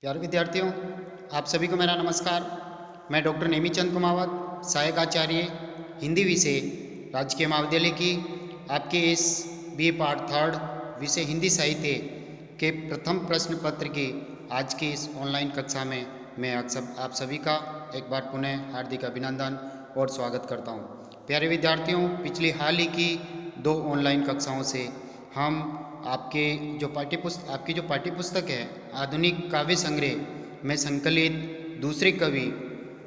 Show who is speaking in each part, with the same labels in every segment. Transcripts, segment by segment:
Speaker 1: प्यारे विद्यार्थियों, आप सभी को मेरा नमस्कार। मैं डॉक्टर नेमीचंद कुमावत, सहायक आचार्य हिंदी विषय, राजकीय महाविद्यालय की आपके इस बी पार्ट थर्ड विषय हिंदी साहित्य के प्रथम प्रश्न पत्र की आज की इस ऑनलाइन कक्षा में मैं आप सभी का एक बार पुनः हार्दिक अभिनंदन और स्वागत करता हूँ। प्यारे विद्यार्थियों, पिछली हाल ही की 2 ऑनलाइन कक्षाओं से हम आपकी जो पाठ्यपुस्तक है आधुनिक काव्य संग्रह में संकलित दूसरे कवि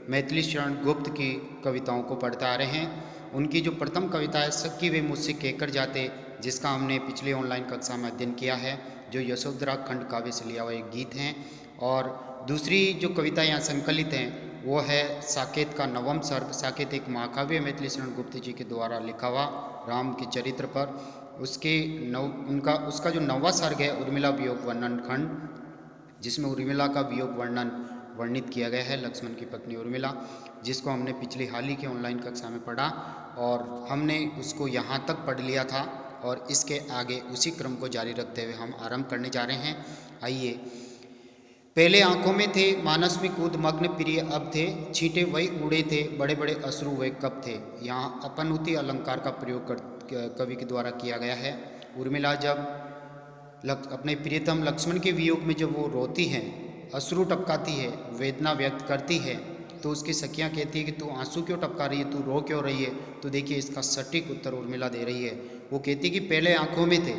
Speaker 1: मैथिली शरण गुप्त की कविताओं को पढ़ते आ रहे हैं। उनकी जो प्रथम कविता है सक्की वे मुझसे कहकर जाते, जिसका हमने पिछले ऑनलाइन कक्षा में अध्ययन किया है, जो यशोधरा खंड काव्य से लिया हुआ एक गीत है। और दूसरी जो कविता यहाँ संकलित हैं वो है साकेत का नवम सर्ग। साकेत एक महाकाव्य मैथिली शरण गुप्त जी के द्वारा लिखा हुआ राम के चरित्र पर उसका जो 9वां सर्ग है उर्मिला वियोग वर्णन खंड, जिसमें उर्मिला का वियोग वर्णन वर्णित किया गया है, लक्ष्मण की पत्नी उर्मिला, जिसको हमने पिछली हाल ही के ऑनलाइन कक्षा में पढ़ा और हमने उसको यहाँ तक पढ़ लिया था। और इसके आगे उसी क्रम को जारी रखते हुए हम आरंभ करने जा रहे हैं। आइए। पहले आंखों में थे मानस में कूद मग्न प्रिय अब थे, छींटे वही उड़े थे बड़े बड़े अश्रु वे कब थे। यहाँ अपनुति अलंकार का प्रयोग कवि के द्वारा किया गया है। उर्मिला जब अपने प्रियतम लक्ष्मण के वियोग में जब वो रोती है, अश्रु टपकाती है, वेदना व्यक्त करती है, तो उसकी सखियाँ कहती है कि तू आंसू क्यों टपका रही है, तू रो क्यों रही है। तो देखिए इसका सटीक उत्तर उर्मिला दे रही है। वो कहती कि पहले आंखों में थे,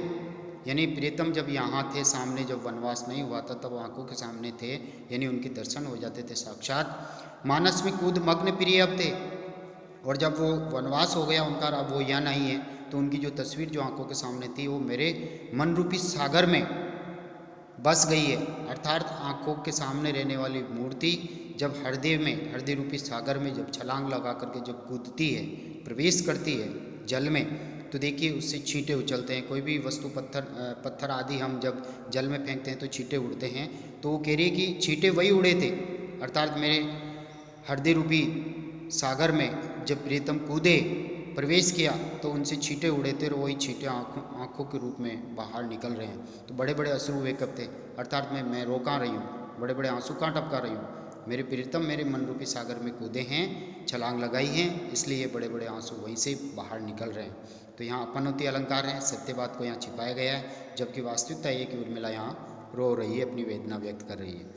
Speaker 1: यानी प्रियतम जब यहाँ थे सामने, जब वनवास नहीं हुआ था तब आंखों के सामने थे, यानी उनके दर्शन हो जाते थे साक्षात। मानस में कूद मग्न प्रिय अब थे, और जब वो वनवास हो गया उनका, अब वो यहाँ नहीं है, तो उनकी जो तस्वीर जो आंखों के सामने थी वो मेरे मन रूपी सागर में बस गई है। अर्थात आंखों के सामने रहने वाली मूर्ति जब हृदय रूपी सागर में जब छलांग लगा करके जब कूदती है, प्रवेश करती है जल में, तो देखिए उससे छींटे उछलते हैं। कोई भी वस्तु पत्थर आदि हम जब जल में फेंकते हैं तो छींटे उड़ते हैं। तो वो कह रही है कि छींटे वही उड़े थे, अर्थात मेरे हृदय रूपी सागर में जब प्रियतम कूदे, प्रवेश किया, तो उनसे छींटे उड़े थे और वही छींटे आँखों के रूप में बाहर निकल रहे हैं। तो बड़े बड़े अश्रु वे कब थे, अर्थात मैं रो कहाँ रही हूँ, बड़े बड़े आंसू कहाँ टपका रही हूँ। मेरे प्रियतम मेरे मन रूपी सागर में कूदे हैं, छलांग लगाई है, इसलिए बड़े बड़े आंसू वहीं से बाहर निकल रहे हैं। तो यहाँ अपनुति अलंकार है, सत्य बात को यहाँ छिपाया गया है, जबकि वास्तविकता ये कि उर्मिला यहाँ रो रही है, अपनी वेदना व्यक्त कर रही है।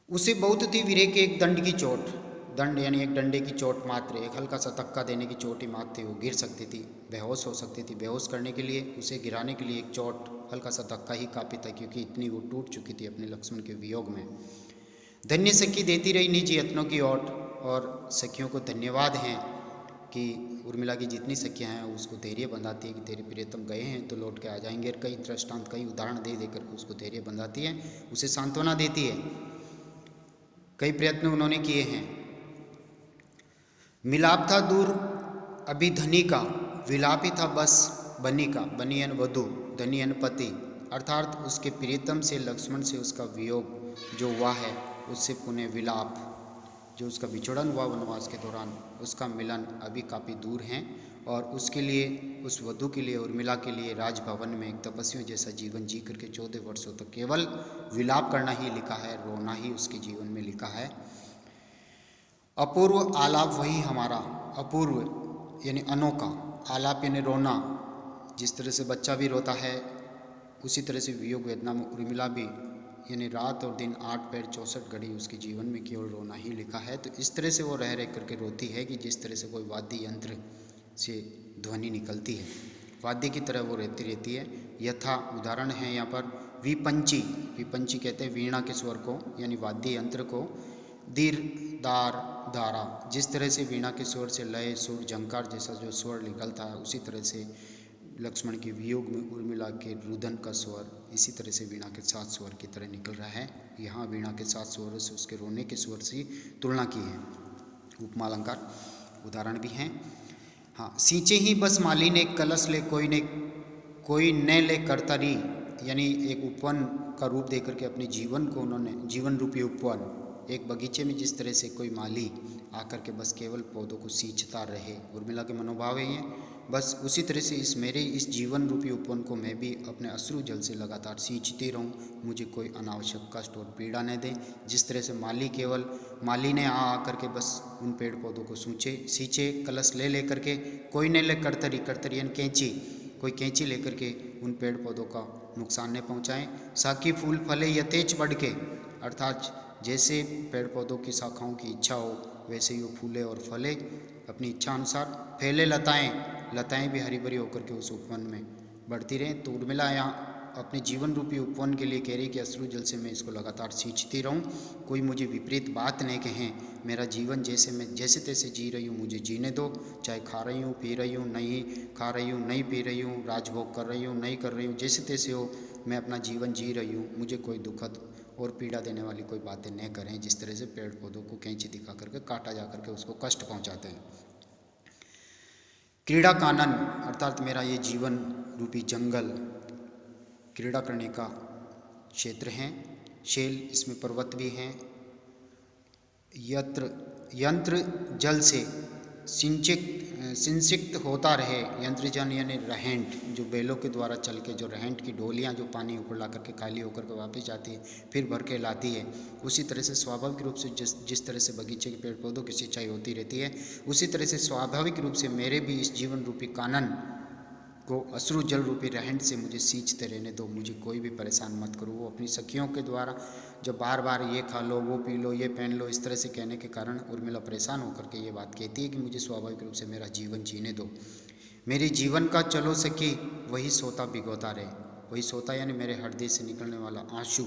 Speaker 1: उसे बहुत थी विरह के एक दंड की चोट, दंड यानी एक डंडे की चोट मात्र, एक हल्का सा धक्का देने की चोट ही मात्र थी, वो गिर सकती थी, बेहोश हो सकती थी। बेहोश करने के लिए, उसे गिराने के लिए एक चोट, हल्का सा धक्का ही काफ़ी था, क्योंकि इतनी वो टूट चुकी थी अपने लक्ष्मण के वियोग में। धन्य सखी देती रही निज यत्नों की ओट, और सखियों को धन्यवाद हैं कि उर्मिला की जितनी सखियाँ हैं उसको धैर्य बंधाती है कि तेरे प्रियतम गए हैं तो लौट के आ जाएंगे। कई दृष्टांत, कई उदाहरण दे देकर उसको धैर्य बंधाती है, उसे सांत्वना देती है। कई प्रयत्न उन्होंने किए हैं। मिलाप था दूर अभी धनी का, विलापी था बस बनी का, बनियन वधु धनियन पति, अर्थात उसके प्रियतम से, लक्ष्मण से उसका वियोग जो हुआ है, उससे पुनः विलाप, जो उसका विछोड़न हुआ वनवास के दौरान, उसका मिलन अभी काफ़ी दूर है। और उसके लिए, उस वधु के लिए, उर्मिला के लिए राजभवन में एक तपस्वियों जैसा जीवन जी करके 14 वर्षों तक केवल विलाप करना ही लिखा है, रोना ही उसके जीवन में लिखा है। अपूर्व आलाप वही हमारा, अपूर्व यानी अनोखा, आलाप यानी रोना। जिस तरह से बच्चा भी रोता है उसी तरह से वियोग वेदना में उर्मिला भी, यानी रात और दिन 8 पैर 64 घड़ी उसके जीवन में केवल रोना ही लिखा है। तो इस तरह से वो रह रह करके रोती है कि जिस तरह से कोई वाद्य यंत्र से ध्वनि निकलती है, वाद्य की तरह वो रहती है। यथा उदाहरण है यहाँ पर विपंची, विपंची कहते हैं वीणा के स्वर को, यानी वाद्य यंत्र को। दीर दार धारा, जिस तरह से वीणा के स्वर से लय सुर झंकार जैसा जो स्वर निकलता है, उसी तरह से लक्ष्मण के वियोग में उर्मिला के रुदन का स्वर इसी तरह से वीणा के 7 स्वर की तरह निकल रहा है। यहाँ वीणा के 7 स्वर से उसके रोने के स्वर से तुलना की है। उपमा अलंकार उदाहरण भी हैं। हाँ, सींचे ही बस माली ने कलश ले कोई न ले करतरी, यानी एक उपवन का रूप देकर के अपने जीवन को उन्होंने, जीवन रूपी उपवन, एक बगीचे में जिस तरह से कोई माली आकर के बस केवल पौधों को सींचता रहे, उर्मिला के मनोभाव है ये। बस उसी तरह से इस जीवन रूपी उपवन को मैं भी अपने अश्रु जल से लगातार सींचती रहूं, मुझे कोई अनावश्यक कष्ट और पीड़ा न दे। जिस तरह से माली ने आ करके बस उन पेड़ पौधों को सींचे कलश ले करके, कोई ने ले करतरी यानी कैंची, कोई कैंची लेकर के उन पेड़ पौधों का नुकसान न पहुँचाएँ। साकी फूल फले यथेच बढ़ के, अर्थात जैसे पेड़ पौधों की शाखाओं की इच्छा हो वैसे ही वो फूले और फले, अपनी इच्छा अनुसार फैले लताएं भी हरी भरी होकर के उस उपवन में बढ़ती रहें। तो उर्मिला यहाँ अपने जीवन रूपी उपवन के लिए कह रही कि अश्रु जल से मैं इसको लगातार सींचती रहूं, कोई मुझे विपरीत बात नहीं कहें, मेरा जीवन मैं जैसे तैसे जी रही हूँ मुझे जीने दो, चाहे खा रही हूँ पी रही हूँ, नहीं खा रही हूँ नहीं पी रही हूँ, राजभोग कर रही हूँ नहीं कर रही हूँ, जैसे तैसे हो मैं अपना जीवन जी रही हूँ, मुझे कोई दुखद और पीड़ा देने वाली कोई बातें न करें। जिस तरह से पेड़ पौधों को कैंची दिखा करके काटा जा करके उसको कष्ट पहुँचाते हैं। क्रीड़ा कानन, अर्थात मेरा ये जीवन रूपी जंगल क्रीड़ा करने का क्षेत्र है। शैल, इसमें पर्वत भी हैं। यंत्र जल से सिंचित होता रहे। यंत्र जन यानी रहेंट, जो बैलों के द्वारा चल के जो रहेंट की डोलियाँ जो पानी ऊपर ला करके खाली होकर के वापस जाती है फिर भर के लाती है, उसी तरह से स्वाभाविक रूप से जिस तरह से बगीचे के पेड़ पौधों की सिंचाई होती रहती है, उसी तरह से स्वाभाविक रूप से मेरे भी इस जीवन रूपी कानन को अश्रु जल रूपी रहेंट से मुझे सींचते रहने दो, मुझे कोई भी परेशान मत करो। वो अपनी सखियों के द्वारा जब बार बार ये खा लो वो पी लो ये पहन लो इस तरह से कहने के कारण उर्मिला परेशान होकर के ये बात कहती है कि मुझे स्वाभाविक रूप से मेरा जीवन जीने दो। मेरे जीवन का चलो सखी वही सोता भिगोता रहे। वही सोता यानी मेरे हृदय से निकलने वाला आंसू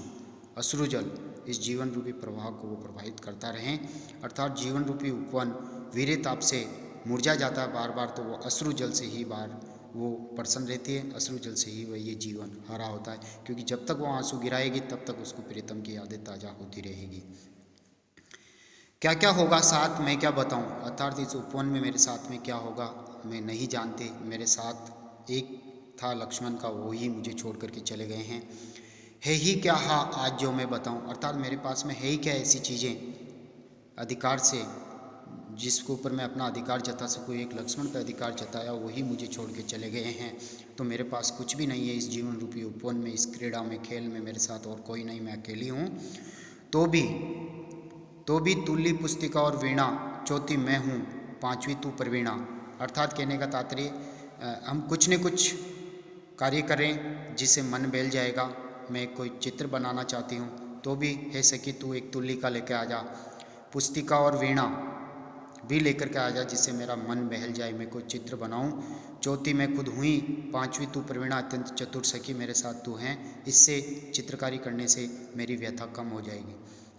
Speaker 1: अश्रु जल इस जीवन रूपी प्रवाह को वो प्रभावित करता रहें। अर्थात जीवन रूपी उपवन वीरताप से मुरझा जाता है बार बार, तो वो अश्रु जल से ही बार वो प्रसन्न रहती है, अश्रु जल से ही वह ये जीवन हरा होता है, क्योंकि जब तक वो आंसू गिराएगी तब तक उसको प्रीतम की यादें ताज़ा होती रहेगी। क्या क्या होगा साथ मैं क्या बताऊं, अर्थात इस उपवन में मेरे साथ में क्या होगा मैं नहीं जानती। मेरे साथ एक था लक्ष्मण का, वो ही मुझे छोड़ करके चले गए हैं। है ही क्या आज जो मैं बताऊं, अर्थात मेरे पास में है ही क्या ऐसी चीज़ें अधिकार से जिसके ऊपर मैं अपना अधिकार जता सकूँ। एक लक्ष्मण पर अधिकार जताया, वही मुझे छोड़ के चले गए हैं। तो मेरे पास कुछ भी नहीं है इस जीवन रूपी उपवन में, इस क्रीड़ा में खेल में मेरे साथ और कोई नहीं, मैं अकेली हूँ। तो भी तुल्ली पुस्तिका और वीणा, चौथी मैं हूँ पांचवी तू प्रवीणा। अर्थात कहने का तात्पर्य हम कुछ न कुछ कार्य करें जिससे मन बहल जाएगा। मैं कोई चित्र बनाना चाहती हूँ तो भी है सखी तू एक तुल्लिका लेकर आ जा, पुस्तिका और वीणा भी लेकर के आ जा जिससे मेरा मन बहल जाए, मैं कोई चित्र बनाऊं। चौथी मैं खुद हुई, पांचवी तू प्रवीणा, अत्यंत चतुर सखी मेरे साथ तू हैं। इससे चित्रकारी करने से मेरी व्यथा कम हो जाएगी।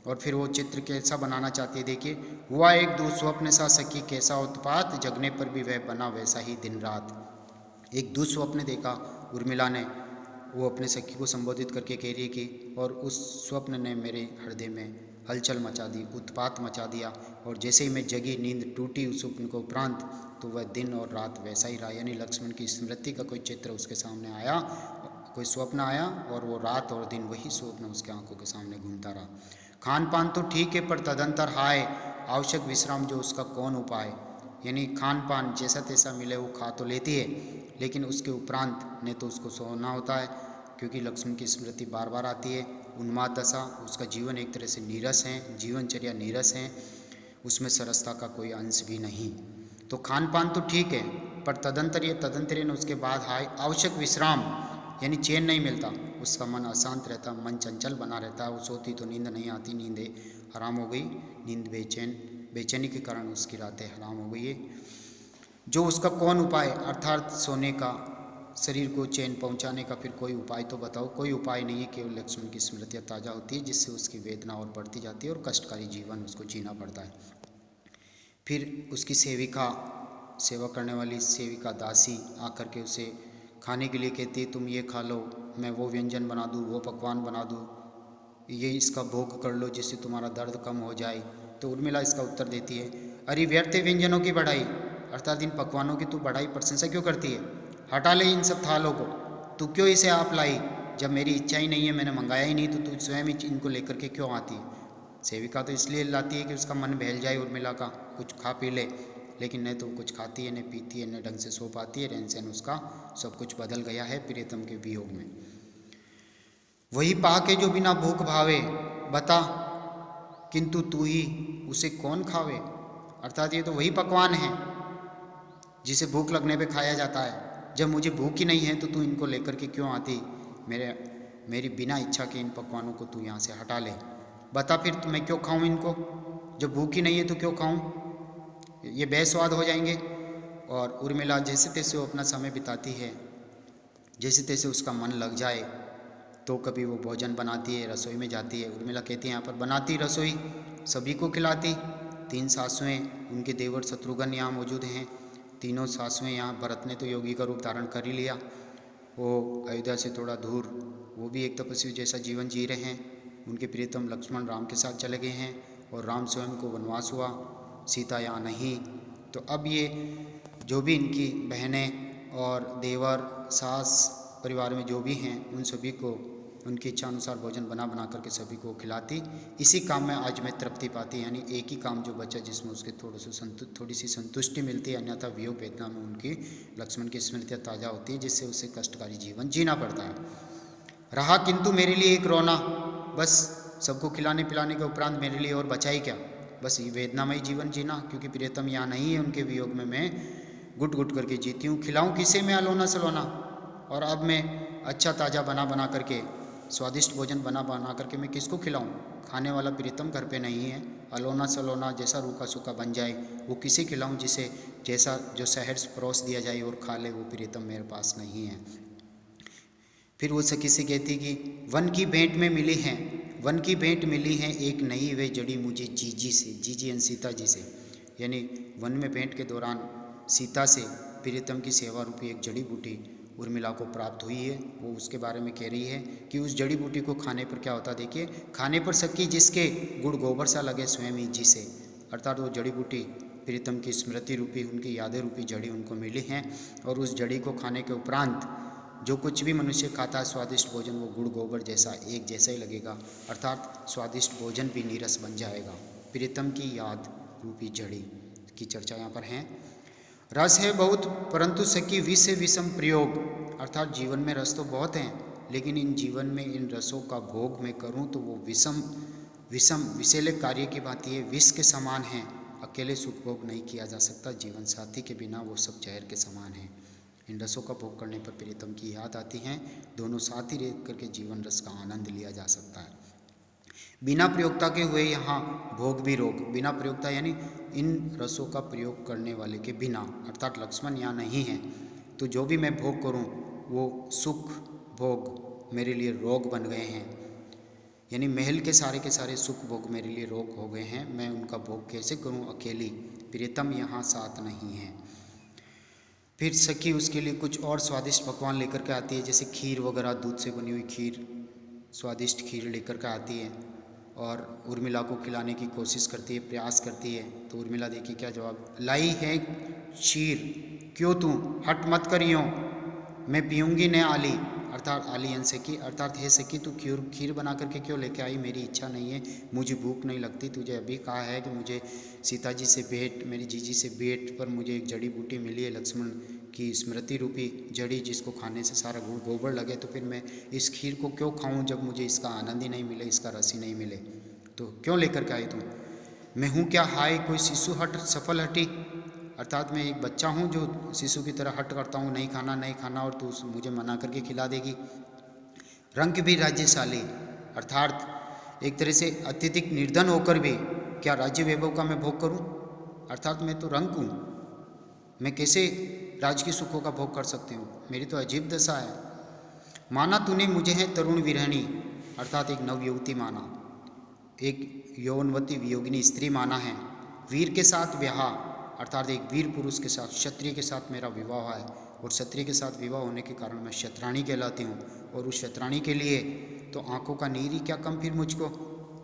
Speaker 1: और फिर वो चित्र कैसा बनाना चाहती है देखिए। हुआ एक दुस्वप्न सा सखी कैसा उत्पात, जगने पर भी वह बना वैसा ही दिन रात। एक दुस्वप्न देखा उर्मिला ने, वो अपने सखी को संबोधित करके कह रही है कि और उस स्वप्न ने मेरे हृदय में हलचल मचा दी, उत्पात मचा दिया। और जैसे ही मैं जगी, नींद टूटी उस स्वप्न को उपरांत, तो वह दिन और रात वैसा ही रहा। यानी लक्ष्मण की स्मृति का कोई चित्र उसके सामने आया, कोई स्वप्न आया और वो रात और दिन वही स्वप्न उसके आंखों के सामने घूमता रहा। खान पान तो ठीक है पर तदंतर हाय, आवश्यक विश्राम जो उसका कौन उपाय। यानी खान पान जैसा तैसा मिले वो खा तो लेती है, लेकिन उसके उपरांत ने तो उसको सोना होता है, क्योंकि लक्ष्मण की स्मृति बार बार आती है। उन्माद दशा, उसका जीवन एक तरह से नीरस है, जीवनचर्या नीरस है, उसमें सरसता का कोई अंश भी नहीं। तो खान पान तो ठीक है पर तदंतर उसके बाद हाय आवश्यक विश्राम, यानी चैन नहीं मिलता, उसका मन अशांत रहता, मन चंचल बना रहता है। वो सोती तो नींद नहीं आती, नींद हराम हो गई, नींद बेचैनी के कारण उसकी रातें हराम हो गई है। जो उसका कौन उपाय, अर्थात सोने का, शरीर को चैन पहुंचाने का फिर कोई उपाय तो बताओ। कोई उपाय नहीं है, केवल लक्ष्मण की स्मृतियाँ ताज़ा होती है जिससे उसकी वेदना और बढ़ती जाती है और कष्टकारी जीवन उसको जीना पड़ता है। फिर उसकी सेवा करने वाली सेविका दासी आकर के उसे खाने के लिए कहती है तुम ये खा लो, मैं वो व्यंजन बना दूँ, वो पकवान बना दूँ, ये इसका भोग कर लो जिससे तुम्हारा दर्द कम हो जाए। तो उर्मिला इसका उत्तर देती है अरे व्यर्थ व्यंजनों की बढ़ाई, अर्थात इन पकवानों की तू बढ़ाई प्रशंसा क्यों करती है, हटा ले इन सब थालों को, तू क्यों इसे आप लाई, जब मेरी इच्छा ही नहीं है, मैंने मंगाया ही नहीं, तो तू स्वयं ही इनको लेकर के क्यों आती है। सेविका तो इसलिए लाती है कि उसका मन बहल जाए, उर्मिला का कुछ खा पी ले लेकिन न तो कुछ खाती है, न पीती है, न ढंग से सो पाती है। रहन सहन उसका सब कुछ बदल गया है प्रियतम के वियोग में। वही पाके जो बिना भूख भावे, बता किंतु तू ही उसे कौन खावे। अर्थात ये तो वही पकवान है जिसे भूख लगने पे खाया जाता है। जब मुझे भूख ही नहीं है तो तू इनको लेकर के क्यों आती। मेरी बिना इच्छा के इन पकवानों को तू यहाँ से हटा ले। बता फिर मैं क्यों खाऊं इनको, जब भूख ही नहीं है तो क्यों खाऊं, ये बेस्वाद हो जाएंगे। और उर्मिला जैसे तैसे वो अपना समय बिताती है, जैसे तैसे उसका मन लग जाए तो कभी वो भोजन बनाती है, रसोई में जाती है। उर्मिला कहती है यहाँ पर बनाती रसोई, सभी को खिलाती। 3 सासुएँ, उनके देवर शत्रुघ्न यहाँ मौजूद हैं। तीनों सासुएँ यहाँ, भरत ने तो योगी का रूप धारण कर ही लिया, वो अयोध्या से थोड़ा दूर वो भी एक तपस्वी जैसा जीवन जी रहे हैं। उनके प्रियतम लक्ष्मण राम के साथ चले गए हैं और राम स्वयं को वनवास हुआ, सीता यहाँ नहीं। तो अब ये जो भी इनकी बहनें और देवर सास परिवार में जो भी हैं उन सभी को उनकी इच्छा अनुसार भोजन बना बना करके सभी को खिलाती। इसी काम में आज मैं तृप्ति पाती, यानी एक ही काम जो बचा जिसमें उसके थोड़ी सी संतुष्टि मिलती है। अन्यथा वियोग वेदना में उनकी लक्ष्मण की स्मृतियाँ ताज़ा होती है, जिससे उसे कष्टकारी जीवन जीना पड़ता है। रहा किंतु मेरे लिए एक रोना, बस सबको खिलाने पिलाने के उपरांत मेरे लिए और बचा ही क्या, बस ये वेदनामयी जीवन जीना। क्योंकि प्रियतम यहाँ नहीं है, उनके वियोग में मैं गुट गुट करके जीती हूँ। खिलाऊँ किसे मैं अलोना सलोना, और अब मैं अच्छा ताज़ा बना बना करके स्वादिष्ट भोजन बना बना करके मैं किसको खिलाऊं। खाने वाला प्रियतम घर पे नहीं है। अलोना सलोना जैसा रूखा सूखा बन जाए वो किसे खिलाऊं, जिसे जैसा जो शहर से परोस दिया जाए और खा ले, वो प्रियतम मेरे पास नहीं है। फिर वो सखी से कहती कि वन की भेंट में मिली हैं, वन की भेंट मिली है एक नई वे जड़ी मुझे जीजी से, जीजी एन सीता जी से, यानी वन में भेंट के दौरान सीता से प्रियतम की सेवा रूपी एक जड़ी बूटी उर्मिला को प्राप्त हुई है। वो उसके बारे में कह रही है कि उस जड़ी बूटी को खाने पर क्या होता है। देखिए, खाने पर सकी जिसके गुड़ गोबर सा लगे स्वयं ही जी से, अर्थात वो जड़ी बूटी प्रीतम की स्मृति रूपी, उनकी यादें रूपी जड़ी उनको मिली हैं। और उस जड़ी को खाने के उपरांत जो कुछ भी मनुष्य खाता है स्वादिष्ट भोजन, वो गुड़ गोबर जैसा एक जैसा ही लगेगा, अर्थात स्वादिष्ट भोजन भी नीरस बन जाएगा। प्रीतम की याद रूपी जड़ी की चर्चा यहाँ पर है। रस है बहुत परंतु सकी विष से विषम प्रयोग, अर्थात जीवन में रस तो बहुत हैं, लेकिन इन जीवन में इन रसों का भोग मैं करूं तो वो विषम विषैले कार्य की बात है, विष के समान है। अकेले सुख भोग नहीं किया जा सकता, जीवन साथी के बिना वो सब जहर के समान है। इन रसों का भोग करने पर प्रीतम की याद आती है, दोनों साथ ही रह करके जीवन रस का आनंद लिया जा सकता है। बिना प्रयोगता के हुए यहाँ भोग भी रोग, बिना प्रयोगता यानी इन रसों का प्रयोग करने वाले के बिना, अर्थात लक्ष्मण यहाँ नहीं है, तो जो भी मैं भोग करूँ वो सुख भोग मेरे लिए रोग बन गए हैं। यानी महल के सारे सुख भोग मेरे लिए रोग हो गए हैं, मैं उनका भोग कैसे करूँ अकेली, प्रियतम यहाँ साथ नहीं है। फिर सखी उसके लिए कुछ और स्वादिष्ट पकवान लेकर के आती है, जैसे खीर वगैरह, दूध से बनी हुई खीर, स्वादिष्ट खीर लेकर के आती है और उर्मिला को खिलाने की कोशिश करती है, प्रयास करती है। तो उर्मिला देखिए क्या जवाब, लाई है क्षीर क्यों तू हट मत करियो, मैं पीऊँगी न आली, अर्थात आली अन सखी, अर्थात हे सखी तू खीर बना करके क्यों लेके आई, मेरी इच्छा नहीं है, मुझे भूख नहीं लगती। तुझे अभी कहा है कि मुझे सीता जी से भेंट, मेरी जीजी से भेंट पर मुझे एक जड़ी बूटी मिली है, लक्ष्मण की स्मृति रूपी जड़ी, जिसको खाने से सारा गुड़ गोबर लगे, तो फिर मैं इस खीर को क्यों खाऊं जब मुझे इसका आनंद ही नहीं मिले, इसका रस ही नहीं मिले, तो क्यों लेकर के आई तू। मैं हूँ क्या हाय कोई शिशु हट सफल हटी, अर्थात मैं एक बच्चा हूँ जो शिशु की तरह हट करता हूँ, नहीं खाना और तू मुझे मना करके खिला देगी। रंग भी राज्यशाली, अर्थात एक तरह से अत्यधिक निर्धन होकर भी क्या राज्य वैभव का मैं भोग करूँ, अर्थात मैं तो रंग हूँ, मैं कैसे राज के सुखों का भोग कर सकती हूँ, मेरी तो अजीब दशा है। माना तूने मुझे है तरुण विरहणी, अर्थात एक नवयुवती माना, एक यौवनवती वियोगिनी स्त्री माना है। वीर के साथ ब्याह, अर्थात एक वीर पुरुष के साथ, क्षत्रिय के साथ मेरा विवाह है, और क्षत्रिय के साथ विवाह होने के कारण मैं क्षत्राणी कहलाती हूँ, और उस क्षत्राणी के लिए तो आंखों का नीर ही क्या कम फिर मुझको,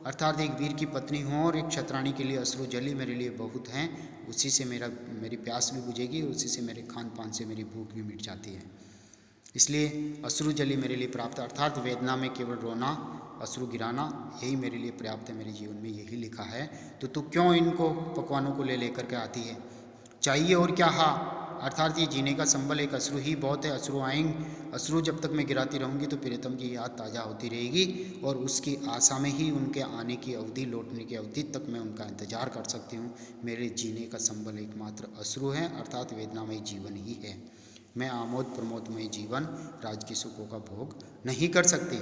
Speaker 1: अर्थात एक वीर की पत्नी हूँ और एक क्षत्राणी के लिए अश्रु जली मेरे लिए बहुत हैं, उसी से मेरी प्यास भी बुझेगी, उसी से मेरे खान पान से मेरी भूख भी मिट जाती है, इसलिए अश्रु जली मेरे लिए प्राप्त है, अर्थात वेदना में केवल रोना अश्रु गिराना यही मेरे लिए पर्याप्त है, मेरे जीवन में यही लिखा है। तो तू क्यों इनको पकवानों को ले लेकर के आती है। चाहिए और क्या, हा, अर्थात ये जीने का संबल एक अश्रु ही बहुत है। अश्रु आएंगे, अश्रु जब तक मैं गिराती रहूँगी तो प्रियतम की याद ताज़ा होती रहेगी और उसकी आशा में ही उनके आने की अवधि, लौटने की अवधि तक मैं उनका इंतजार कर सकती हूँ। मेरे जीने का संबल एकमात्र अश्रु है, अर्थात वेदनामय जीवन ही है। मैं आमोद प्रमोदमय जीवन, राज की सुखों का भोग नहीं कर सकती।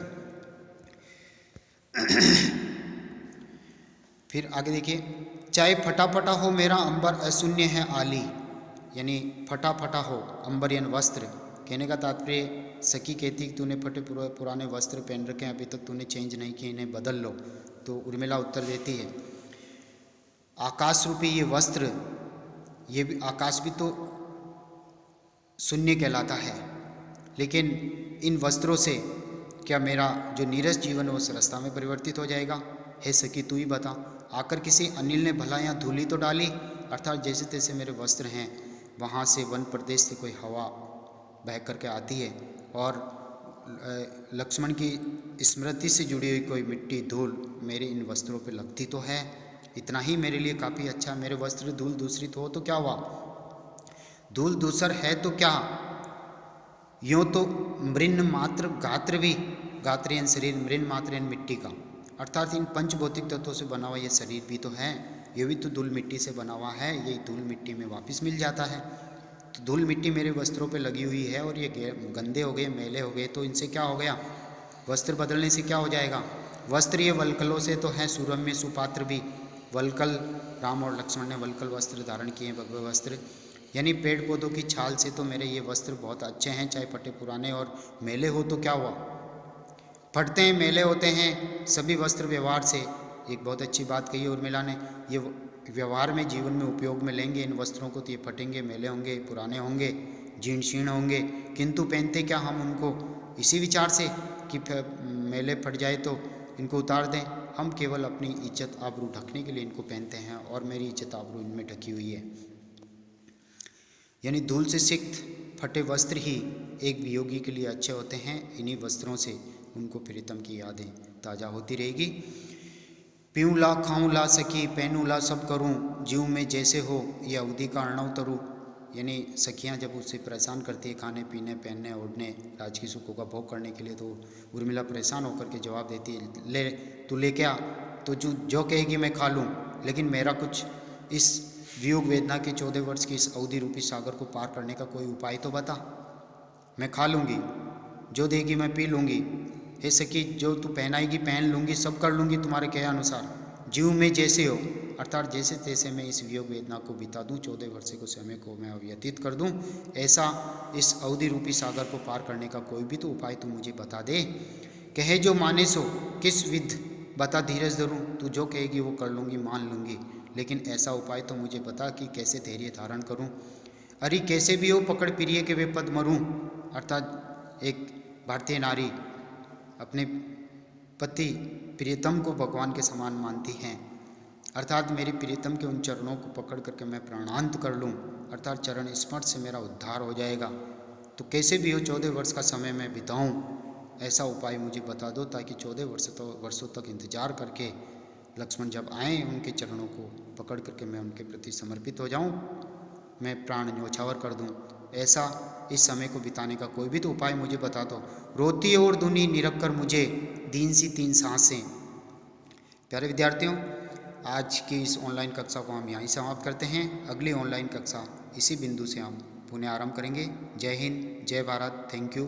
Speaker 1: फिर आगे देखिए, चाहे फटा फटा हो मेरा अंबर अशून्य है आली, यानी फटा फटा हो अंबर यानी वस्त्र। कहने का तात्पर्य सखी कहती कि तूने फटे पुराने वस्त्र पहन रखे हैं, अभी तक तूने चेंज नहीं किए, इन्हें बदल लो। तो उर्मिला उत्तर देती है, आकाश रूपी ये वस्त्र, ये भी आकाश भी तो शून्य कहलाता है, लेकिन इन वस्त्रों से क्या मेरा जो नीरस जीवन है वो सरसता में परिवर्तित हो जाएगा? हे सखी तू ही बता। आकर किसी अनिल ने भला यहाँ धूली तो डाली, अर्थात जैसे तैसे मेरे वस्त्र हैं, वहाँ से वन प्रदेश से कोई हवा बह करके आती है और लक्ष्मण की स्मृति से जुड़ी हुई कोई मिट्टी धूल मेरे इन वस्त्रों पे लगती तो है, इतना ही मेरे लिए काफ़ी अच्छा। मेरे वस्त्र धूल दूसरित हो तो क्या हुआ, धूल दूसर है तो क्या, यूँ तो मृन मात्र गात्र भी, गात्र यानी शरीर, मृन मात्र यानी मिट्टी का, अर्थात इन पंचभौतिक तत्वों से बना हुआ ये शरीर भी तो है, ये भी तो धूल मिट्टी से बना हुआ है, यही धूल मिट्टी में वापस मिल जाता है। तो धूल मिट्टी मेरे वस्त्रों पे लगी हुई है और ये गंदे हो गए, मैले हो गए, तो इनसे क्या हो गया, वस्त्र बदलने से क्या हो जाएगा? वस्त्र ये वल्कलों से तो हैं सुरम्य सुपात्र भी, वल्कल, राम और लक्ष्मण ने वल्कल वस्त्र धारण किए, भगवे वस्त्र, यानी पेड़ पौधों की छाल से तो मेरे ये वस्त्र बहुत अच्छे हैं, चाहे फटे पुराने और मेले हो तो क्या हुआ, फटते हैं, मेले होते हैं, सभी वस्त्र व्यवहार से, एक बहुत अच्छी बात कही उर्मिला ने, ये व्यवहार में जीवन में उपयोग में लेंगे इन वस्त्रों को तो ये फटेंगे, मेले होंगे, पुराने होंगे, जीर्ण शीर्ण होंगे, किंतु पहनते क्या हम उनको इसी विचार से कि मेले फट जाए तो इनको उतार दें, हम केवल अपनी इज्जत आबरू ढकने के लिए इनको पहनते हैं और मेरी इज्जत आबरू इनमें ढकी हुई है। यानी धूल से सिक्त फटे वस्त्र ही एक वियोगी के लिए अच्छे होते हैं, इन्हीं वस्त्रों से उनको प्रीतम की यादें ताज़ा होती रहेगी। पीऊँ ला खाऊँ ला सखी, पहनूँ ला सब करूँ, जीव में जैसे हो ये अवधि का अर्णव तरू, यानी सखियाँ जब उससे परेशान करती है खाने पीने पहनने ओढ़ने राज की सुखों का भोग करने के लिए, तो उर्मिला परेशान होकर के जवाब देती है, ले तू ले क्या, तो जो कहेगी मैं खा लूँ, लेकिन मेरा कुछ इस वियोग वेदना के 14 वर्ष की इस अवधि रूपी सागर को पार करने का कोई उपाय तो बता। मैं खा लूँगी, जो देगी मैं पी लूँगी, हे सखी जो तू पहनाएगी पहन लूँगी, सब कर लूँगी तुम्हारे कहे अनुसार, जीव में जैसे हो, अर्थात जैसे तैसे मैं इस वियोग वेदना को बिता दूँ, 14 वर्ष को समय को मैं व्यतीत कर दूँ, ऐसा इस अवधि रूपी सागर को पार करने का कोई भी तो उपाय तू मुझे बता दे। कहे जो माने सो किस विध बता धीरज धरूँ, तू जो कहेगी वो कर लूँगी, मान लूँगी, लेकिन ऐसा उपाय तो मुझे बता कि कैसे धैर्य धारण करूं। अरे कैसे भी हो पकड़ प्रिय के वे पद मरूं, अर्थात एक भारतीय नारी अपने पति प्रियतम को भगवान के समान मानती हैं, अर्थात मेरी प्रियतम के उन चरणों को पकड़ करके मैं प्राणांत कर लूं, अर्थात चरण स्पर्श से मेरा उद्धार हो जाएगा। तो कैसे भी हो 14 वर्ष का समय मैं बिताऊं, ऐसा उपाय मुझे बता दो ताकि 14 वर्षों तक इंतजार करके लक्ष्मण जब आएँ उनके चरणों को पकड़ करके मैं उनके प्रति समर्पित हो जाऊं, मैं प्राण न्योछावर कर दूं। ऐसा इस समय को बिताने का कोई भी तो उपाय मुझे बता दो। रोती और धुनी निरख कर मुझे दीन सी 3 सांसें। प्यारे विद्यार्थियों, आज की इस ऑनलाइन कक्षा को हम यहीं समाप्त करते हैं। अगली ऑनलाइन कक्षा इसी बिंदु से हम पुनः आरंभ करेंगे। जय हिंद, जय भारत, थैंक यू।